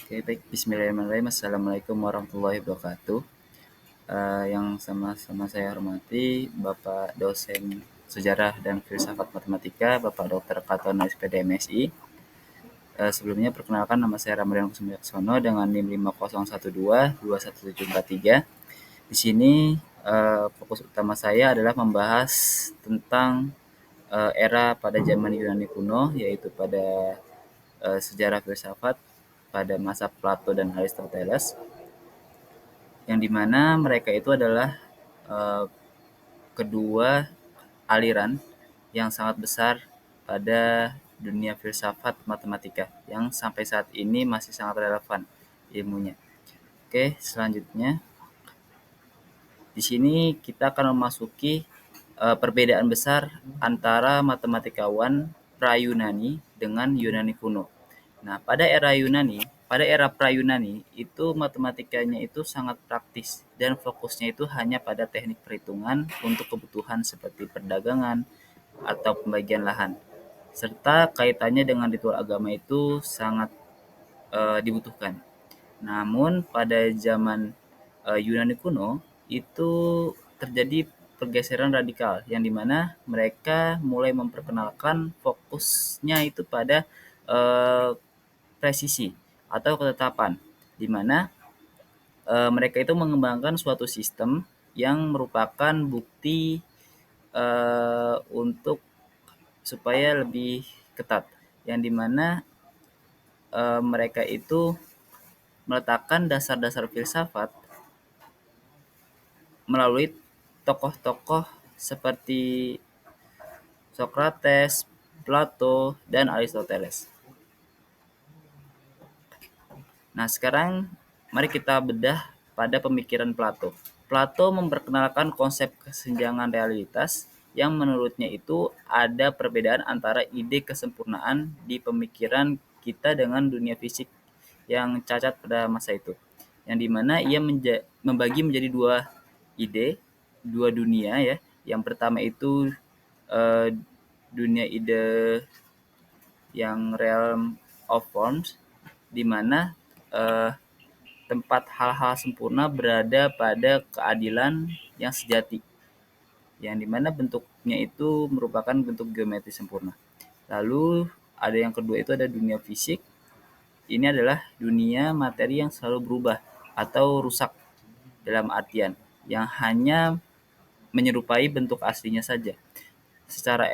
Oke, baik. Bismillahirrahmanirrahim. Assalamualaikum warahmatullahi wabarakatuh. Yang sama-sama saya hormati Bapak dosen Sejarah dan Filsafat Matematika, Bapak Dr. Katono SPD MSI. Sebelumnya perkenalkan, nama saya Ramadhan Kusumbiaksono dengan NIM 5012211743. Di sini fokus utama saya adalah membahas tentang era pada zaman Yunani kuno, yaitu pada sejarah filsafat pada masa Plato dan Aristoteles, yang dimana mereka itu adalah eh, kedua aliran yang sangat besar pada dunia filsafat matematika yang sampai saat ini masih sangat relevan ilmunya. Oke, selanjutnya di sini kita akan memasuki perbedaan besar antara matematikawan pra-Yunani dengan Yunani kuno. Nah, pada era pra-Yunani itu matematikanya itu sangat praktis dan fokusnya itu hanya pada teknik perhitungan untuk kebutuhan seperti perdagangan atau pembagian lahan. Serta kaitannya dengan ritual agama itu sangat dibutuhkan. Namun pada zaman Yunani kuno itu terjadi pergeseran radikal yang dimana mereka mulai memperkenalkan fokusnya itu pada eh, presisi atau ketetapan, di mana mereka itu mengembangkan suatu sistem yang merupakan bukti untuk supaya lebih ketat, yang dimana mereka itu meletakkan dasar-dasar filsafat melalui tokoh-tokoh seperti Socrates, Plato, dan Aristoteles. Nah, sekarang mari kita bedah pada pemikiran Plato. Plato memperkenalkan konsep kesenjangan realitas yang menurutnya itu ada perbedaan antara ide kesempurnaan di pemikiran kita dengan dunia fisik yang cacat pada masa itu. Yang dimana ia membagi menjadi dua ide, dua dunia ya. Yang pertama itu eh, dunia ide yang realm of forms, di mana eh, tempat hal-hal sempurna berada pada keadilan yang sejati, yang dimana bentuknya itu merupakan bentuk geometri sempurna. Lalu ada yang kedua itu ada dunia fisik. Ini adalah dunia materi yang selalu berubah atau rusak, dalam artian yang hanya menyerupai bentuk aslinya saja. Secara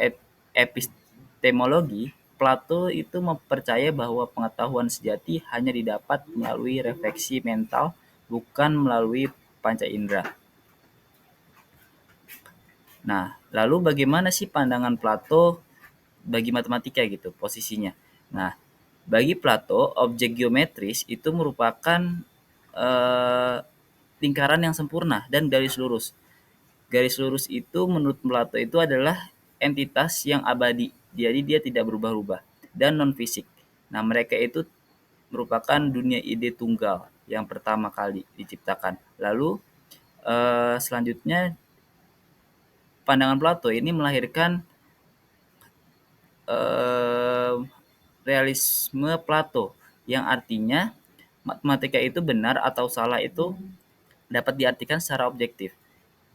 epistemologi, Plato itu mempercaya bahwa pengetahuan sejati hanya didapat melalui refleksi mental, bukan melalui panca indera. Nah, lalu bagaimana sih pandangan Plato bagi matematika gitu, posisinya? Nah, bagi Plato, objek geometris itu merupakan eh, lingkaran yang sempurna dan garis lurus. Garis lurus itu menurut Plato itu adalah entitas yang abadi, jadi dia tidak berubah-ubah dan non fisik. Nah, mereka itu merupakan dunia ide tunggal yang pertama kali diciptakan. Lalu selanjutnya pandangan Plato ini melahirkan eh, realisme Plato, yang artinya matematika itu benar atau salah itu dapat diartikan secara objektif,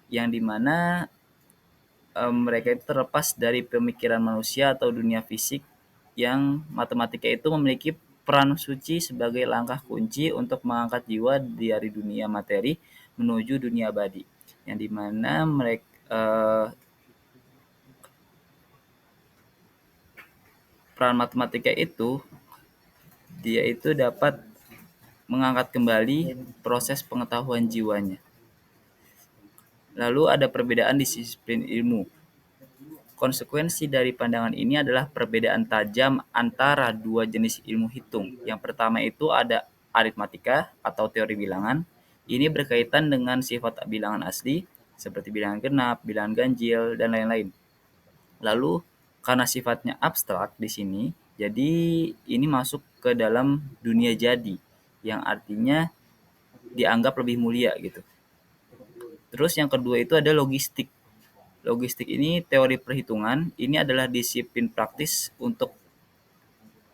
yang dimana mereka itu terlepas dari pemikiran manusia atau dunia fisik, yang matematika itu memiliki peran suci sebagai langkah kunci untuk mengangkat jiwa dari dunia materi menuju dunia abadi, yang dimana mereka peran matematika itu dia itu dapat mengangkat kembali proses pengetahuan jiwanya. Lalu ada perbedaan disiplin ilmu. Konsekuensi dari pandangan ini adalah perbedaan tajam antara dua jenis ilmu hitung. Yang pertama itu ada aritmatika atau teori bilangan. Ini berkaitan dengan sifat bilangan asli seperti bilangan genap, bilangan ganjil, dan lain-lain. Lalu karena sifatnya abstrak di sini, jadi ini masuk ke dalam dunia jadi, yang artinya dianggap lebih mulia gitu. Terus yang kedua itu ada logistik. Logistik ini teori perhitungan, ini adalah disiplin praktis untuk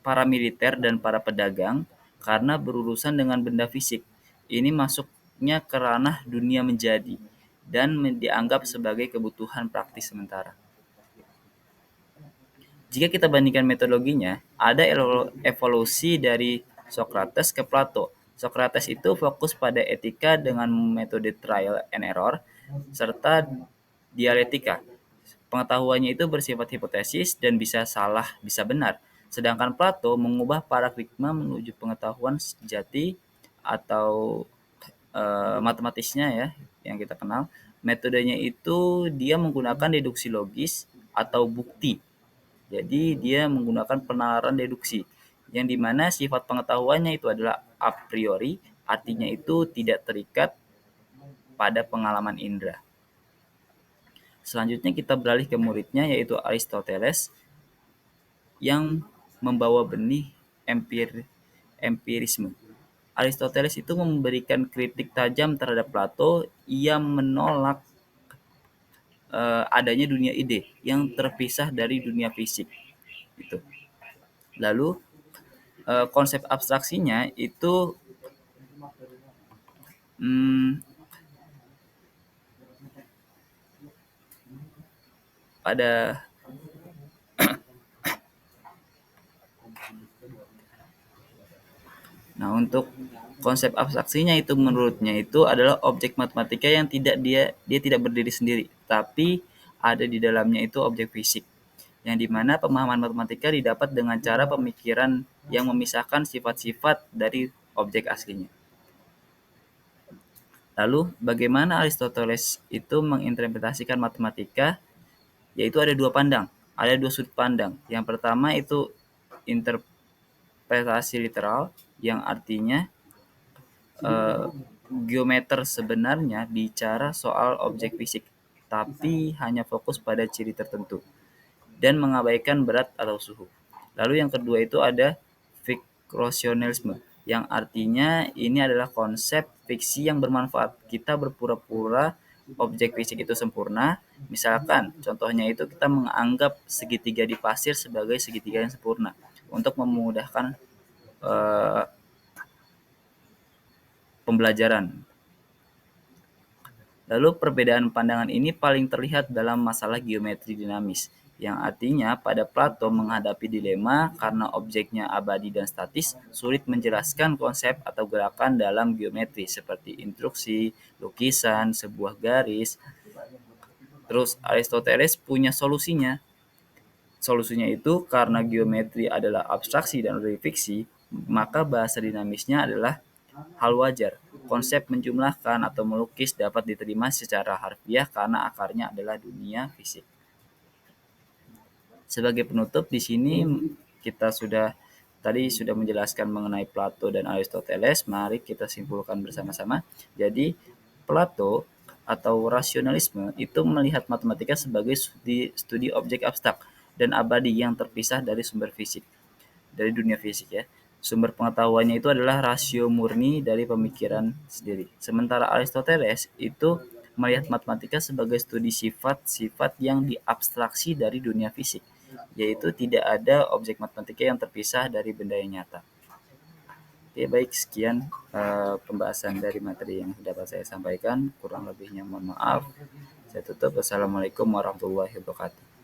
para militer dan para pedagang, karena berurusan dengan benda fisik. Ini masuknya ke ranah dunia menjadi dan dianggap sebagai kebutuhan praktis sementara. Jika kita bandingkan metodologinya, ada evolusi dari Socrates ke Plato. Socrates itu fokus pada etika dengan metode trial and error serta dialektika. Pengetahuannya itu bersifat hipotesis dan bisa salah, bisa benar. Sedangkan Plato mengubah paradigma menuju pengetahuan sejati atau matematisnya ya yang kita kenal. Metodenya itu dia menggunakan deduksi logis atau bukti. Jadi dia menggunakan penalaran deduksi yang dimana sifat pengetahuannya itu adalah a priori, artinya itu tidak terikat pada pengalaman indera. Selanjutnya kita beralih ke muridnya yaitu Aristoteles yang membawa benih empirisme. Aristoteles itu memberikan kritik tajam terhadap Plato. Ia menolak adanya dunia ide yang terpisah dari dunia fisik. Gitu. Lalu konsep abstraksinya itu pada Nah, untuk konsep abstraksinya itu menurutnya itu adalah objek matematika yang dia tidak berdiri sendiri, tapi ada di dalamnya itu objek fisik. Yang dimana pemahaman matematika didapat dengan cara pemikiran yang memisahkan sifat-sifat dari objek aslinya. Lalu, bagaimana Aristoteles itu menginterpretasikan matematika? Yaitu ada dua sudut pandang. Yang pertama itu interpretasi literal, yang artinya geometer sebenarnya bicara soal objek fisik, tapi hanya fokus pada ciri tertentu dan mengabaikan berat atau suhu. Lalu yang kedua itu ada fikrosionalisme, yang artinya ini adalah konsep fiksi yang bermanfaat. Kita berpura-pura objek fisik itu sempurna. Misalkan contohnya itu kita menganggap segitiga di pasir sebagai segitiga yang sempurna untuk memudahkan eh, pembelajaran. Lalu perbedaan pandangan ini paling terlihat dalam masalah geometri dinamis, yang artinya pada Plato menghadapi dilema karena objeknya abadi dan statis, sulit menjelaskan konsep atau gerakan dalam geometri seperti instruksi, lukisan, sebuah garis. Terus Aristoteles punya solusinya. Solusinya itu karena geometri adalah abstraksi dan fiksi, maka bahasa dinamisnya adalah hal wajar. Konsep menjumlahkan atau melukis dapat diterima secara harfiah karena akarnya adalah dunia fisik. Sebagai penutup di sini kita sudah menjelaskan mengenai Plato dan Aristoteles. Mari kita simpulkan bersama-sama. Jadi Plato atau rasionalisme itu melihat matematika sebagai studi objek abstrak dan abadi yang terpisah dari sumber fisik, dari dunia fisik ya. Sumber pengetahuannya itu adalah rasio murni dari pemikiran sendiri. Sementara Aristoteles itu melihat matematika sebagai studi sifat-sifat yang diabstraksi dari dunia fisik, yaitu tidak ada objek matematika yang terpisah dari benda yang nyata. Oke, baik, sekian pembahasan dari materi yang dapat saya sampaikan. Kurang lebihnya mohon maaf. Saya tutup. Wassalamualaikum warahmatullahi wabarakatuh.